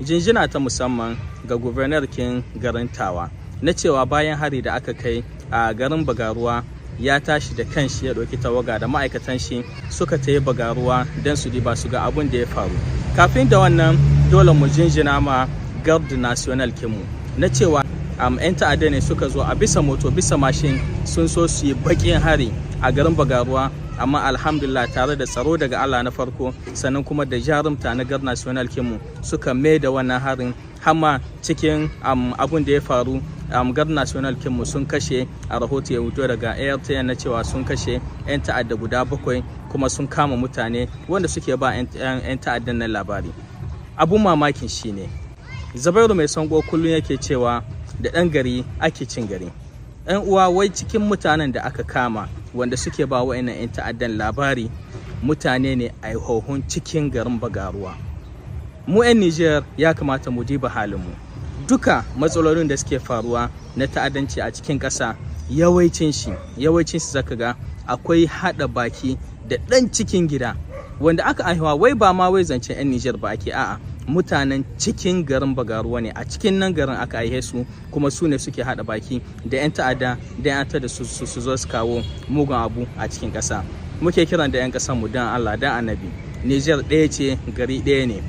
jinjina ta musamman ga gubernarkin garin Tawa na cewa bayan hari da aka kai a garin Bagaruwa ya tashi da kanshi ya ɗauki tawaga da ma'aikatan shi suka tayi Bagaruwa don su diba su ga abin da ya faru. Kafin da wannan dole mu jinjina ma Garde National kinmu na cewa 'yan ta'adda ne suka zo a bisa moto bisa mashin sun so su yi bakin hari a garin Bagaruwa, amma alhamdulillah tare da tsaro daga Allah na farko sannan kuma da jarumta na Garde National kinmu suka mai da wannan harin hamma cikin abun da ya faru. Garde National kinmu sun kashe a rahoto ya wuto daga ARTN na cewa sun kashe 'yan ta'adda guda 7 kuma sun kama mutane wanda suke ba 'yan ta'addan nan labari. Abun mamakin shine Zabairu mai sango kullum yake cewa da ɗan gari ake cin gari. 'Yan uwa, wai cikin mutanen da aka kama wanda suke ba wa'annan 'yan ta'addan labari mutane ne a hohun cikin garin Bagaruwa. Mu 'yan Nijar ya kamata mu diba halinmu. Duka matsalolin da suke faruwa na ta'addanci a cikin ƙasa yawancin shi zaka ga akwai haɗa baki da ɗan cikin gida wanda aka aihuwa, wai ba ma wai zancen 'yan Nijar ba ake, a'a mutanen cikin garin Bagaruwa ne, a cikin nan garin aka aihe su kuma su ne suke haɗa baki da 'yan ta'adda da 'yan ta'adda su zo su kawo mugun abu a cikin ƙasa. Muke kiran da 'yan ƙasar mu dan Allah dan Annabi, Nijar ɗaya ce, gari ɗaya ne.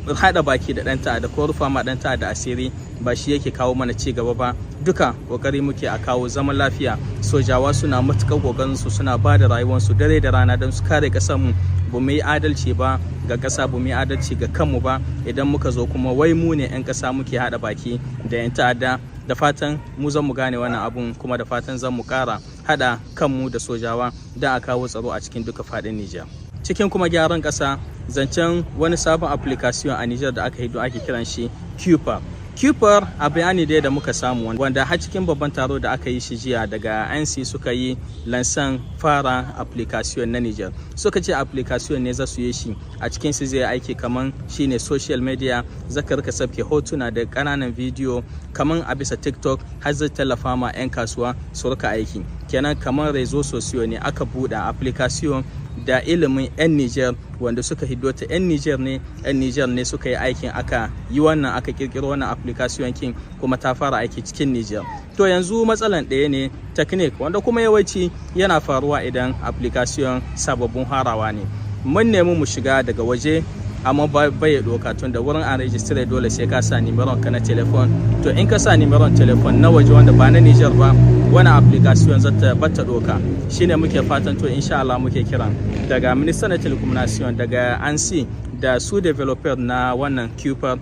Haɗa baki da ɗan ta'adda ko rufa ma ɗan ta'adda asiri ba shi yake kawo mana ci gaba ba. Duka kokari muke a kawo zaman lafiya. Sojawa suna matuƙar kokarin su, suna ba da rayuwarsu dare da rana don su kare ƙasar mu. Ba mu yi adalci ba ga ƙasa, ba mu yi adalci ga kanmu ba. Idan muka zo kuma wai mu ne 'yan ƙasa muke haɗa baki da 'yan ta'adda. Da fatan mu zan mu gane wannan abun, kuma da fatan zan mu ƙara haɗa kanmu da sojawa don a kawo tsaro a cikin duka faɗin Nijar. Cikin kuma gyaran ƙasa, zancen wani sabon application a Nijar da aka yi don ake kiran shi Cupar. Cupar a bayani dai da muka samu wanda har cikin babban taro da aka yi shi jiya daga ANSI suka yi lansan fara application na Nijar. Suka ce application ne za su yi shi a cikin su zai aiki kaman shine social media, zaka rika sabke hotuna da ƙananan bidiyo kaman a bisa TikTok, har zai tallafa ma 'yan kasuwa su rika aiki. Kenan kaman rezo sosiyo ne aka buɗe application da ilimin 'yan Nijar wanda suka hiddo ta 'yan Nijar ne suka yi aikin, aka yi wannan, aka kirkiro wannan application kin kuma ta fara aiki cikin Nijar. To yanzu matsalan ɗaya ne, technique, wanda kuma yawanci yana faruwa idan application sababbin harawa ne. Mun nemi mu shiga daga waje amma bai doka, tun da wurin an register dole sai ka sa nimeron ka na telefon. To in ka sa nimeron telefon na waje wanda ba na Nijar ba, wani application zata bata doka. Shine muke fatan, to insha Allah muke kiran daga Minister na Telecommunication, daga ANSI da su developer na wannan Cupar,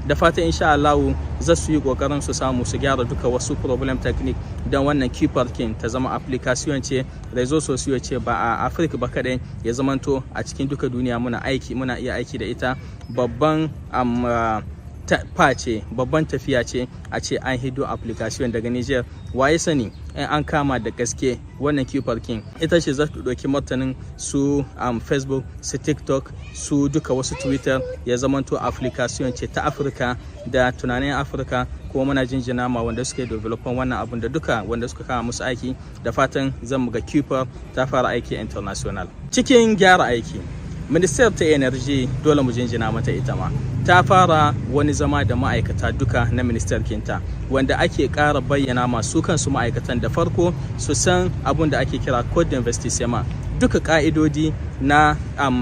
da fatan insha Allah za su yi kokarin su samu su gyara duka wasu problem technique don wannan Cupar kin ta zama application ce, rezo sosiyo ce, ba a Afirka ba kadai, ya zamanto a cikin duka duniya muna iya aiki da ita. Babban babban tafiya ce a ce an hido application daga Niger. Waye sani in an kama da gaske wannan Cupar kin ita ce za ta ɗauki martanin su Facebook, su TikTok, su duka wasu Twitter, ya zamanto application ce ta Afirka da tunanin Afirka. Kuma muna jinjina ma wanda suke developan wannan abun da duka wanda suka kama musu aiki, da fatan zan mu ga Cupar ta fara aiki international. Cikin gyara aiki, Minister ta Energy dole mu jinjina mata ita ma. Ta fara wani zama da ma'aikata duka na minister kinta, wanda ake ƙara bayyana masu kansu ma'aikatan da farko su san abun da ake kira code d'investissement, duka ƙa'idodi na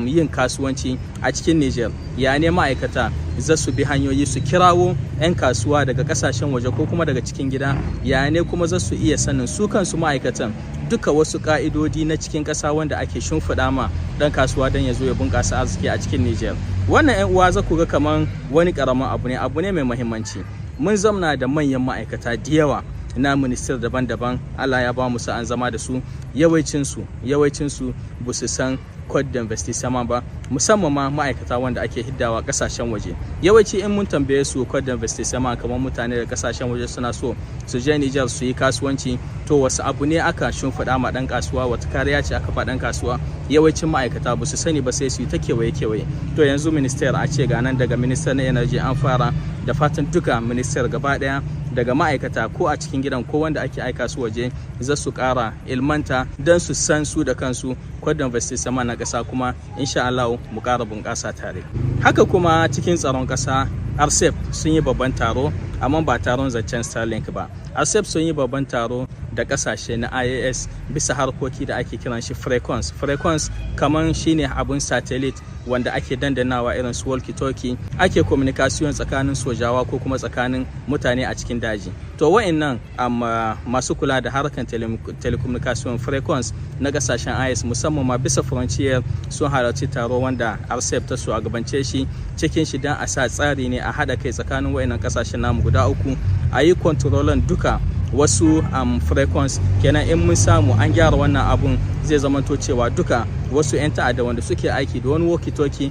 yin kasuwanci a cikin Niger. Ya ne ma'aikata za su bi hanyoyi su kirawo 'yan kasuwa daga kasashen waje ko kuma daga cikin gida, ya ne kuma za su iya sanin su kansu ma'aikatan duka wasu ƙa'idodi na cikin ƙasa wanda ake shimfiɗa ma ɗan kasuwa don ya zo ya bunƙasa arziki a cikin Niger. Wannan 'yan uwa za ku ga kaman wani ƙaramin abu ne mai muhimmanci. Mun zamna da manyan ma'aikata da yawa na minister daban-daban, Allah ya ba mu sa'an zama da su, yawancinsu ba su san code d'investissement ba, musamman ma ma'aikata wanda ake hiddawa kasashen waje. Yawanci in mun tambaye su code d'investissement, kamar mutane da kasashen waje suna so su je Niger su yi kasuwanci, to wasu abu ne aka shimfiɗa ma ɗan kasuwa, wata kariya ce aka ba ɗan kasuwa. Yawancin ma'aikata ba su sani ba, sai su yi ta kewaye. To yanzu minister a ce ga nan daga minister na energy an fara, da fatan duka minister gaba ɗaya daga ma'aikata ko a cikin gidan ko wanda ake aika su waje za su ƙara ilmanta don su san su da kansu code d'investissement na ƙasa, kuma insha Allah mu ƙara bunƙasa tare. Haka kuma cikin tsaron ƙasa RCEP sun yi babban taro, amma ba taron zancen Starlink ba. RCEP sun yi babban taro da kasashe na IAS bisa harkoki da ake kiran shi frequency. Frequency kaman shine abun satellite wanda ake dandanawa irin su walkie-talkie, ake communication tsakanin sojawa ko kuma tsakanin mutane a cikin daji. To wa'annan masu kula da harkar telecommunication frequency na kasashen IAS musamman ma bisa frontier sun halarci taro wanda RCEP ta shugabance shi, cikin shi dan a sa tsari ne a haɗa kai tsakanin wa'annan kasashen namu guda uku, a yi kontrolan duka wasu frequency. Kenan in mun samu an gyara wannan abun zai zamanto cewa duka wasu 'yan ta'adda wanda suke aiki da wani walkie-talkie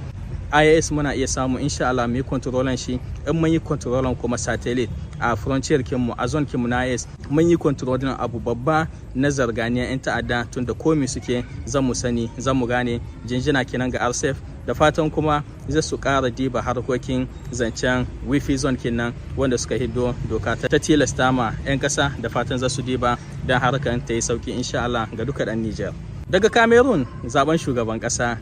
IAS muna iya samu insha Allah mu yi kontrolan shi. In mun yi kontrolan kuma satellite a frontier kinmu a zone kinmu na IAS mun yi kontrolan abu babba na zarganiyar 'yan ta'adda, tunda komi suke zan mu sani, zan mu gane. Jinjina kenan ga RCEP, da fatan kuma zai su ƙara diba harkokin zancen wifi zone kenan wanda suka hiddo doka ta tilasta ma 'yan ƙasa, da fatan za su diba don harkar ta yi sauki insha Allah ga duka ɗan Nijar. Daga Cameroon, zaben shugaban ƙasa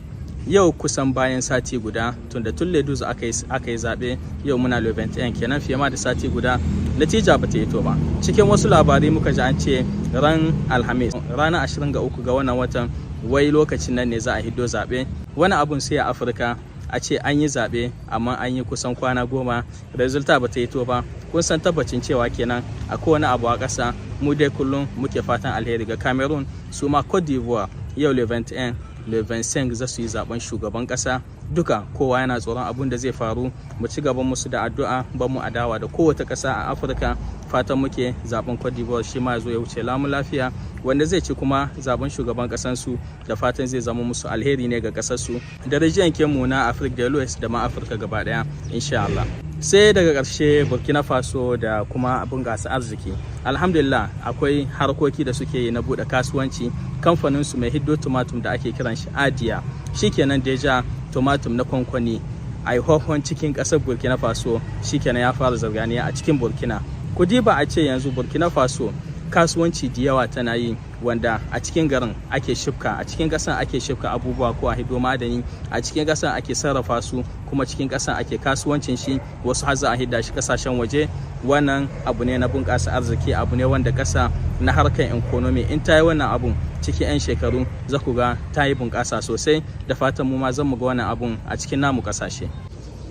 yau kusan bayan sati guda, tunda tun Leduz aka yi zaɓe, yau muna le 21 kenan, fiye ma da sati guda natija ba ta yi to ba. Cikin wasu labarai muka ji an ce ran Alhamis ranar 23 ga wannan watan wai lokacin nan ne za a hiddo zaɓe. Wani abun sai a Afirka a ce an yi zaɓe amma an yi kusan kwana 10 resulta ba ta yi to ba. Kun san tabbacin cewa kenan akwai wani abu a ƙasa. Mu dai kullum muke fatan alheri ga Cameroon, su ma Cote d'Ivoire yau le 21 le 25 za su yi zaben shugaban ƙasa. Duka kowa yana tsoron abun da zai faru. Mu ci gaban musu da addu'a, ba mu adawa da kowace ƙasa a Afirka. Fatan muke zaben Cote d'Ivoire shi ma zo ya wuce lamun lafiya, wanda zai ci kuma zaben shugaban ƙasansu, da fatan zai zama musu alheri ne ga ƙasarsu da region kinmu na Africa da West da ma Afirka gaba ɗaya insha Allah. Sai daga ƙarshe Burkina Faso da kuma abin gasa arziki. Alhamdulillah akwai harkoki da suke yi na buɗe kasuwanci. Kamfanin su mai hiddo tumatum da ake kiran shi Adia, shikenan deja tumatum na kwankwani a hohon cikin ƙasar Burkina Faso shikenan ya fara zarganiya a cikin Burkina. Kudi ba a ce yanzu Burkina Faso kasuwanci da yawa tana yi, wanda a cikin garin ake shifka, a cikin ƙasar ake shifka abubuwa ko a hiddo madani, a cikin ƙasar ake sarrafa su, kuma cikin ƙasar ake kasuwancin shi, wasu har za a hidda shi ƙasashen waje. Wannan abu ne na bunƙasa arziki, abu ne wanda ƙasa na harkar economy in ta yi wannan abun cikin 'yan shekaru za ku ga ta yi bunƙasa sosai, da fatan mu ma zan mu ga wannan abun a cikin namu ƙasashe.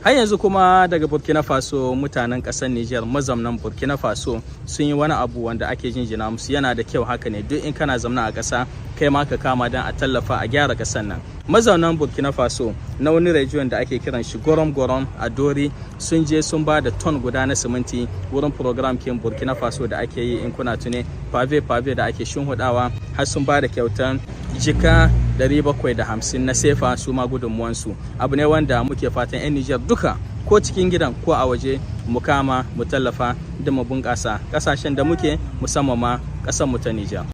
Har yanzu kuma daga Burkina Faso, mutanen ƙasar Nijar mazaunan Burkina Faso sun yi wani abu wanda ake jinjina musu. Yana da kyau haka ne, duk in kana zamna a ƙasa kai ma ka kama don a tallafa a gyara ƙasar nan. Mazaunan Burkina Faso na wani region da ake kiran shi Gorom a Dori sun je sun ba da ton guda na siminti wurin program kin Burkina Faso da ake yi, in kuna tune pave da ake shinhudawa, har sun ba da kyautan jika 750 na sefa su ma gudunmuwansu. Abu ne wanda muke fatan 'yan Nijar duka ko cikin gidan ko a waje mu kama mu tallafa da mu bunƙasa ƙasashen da muke, musamman ma ƙasar mu ta Nijar.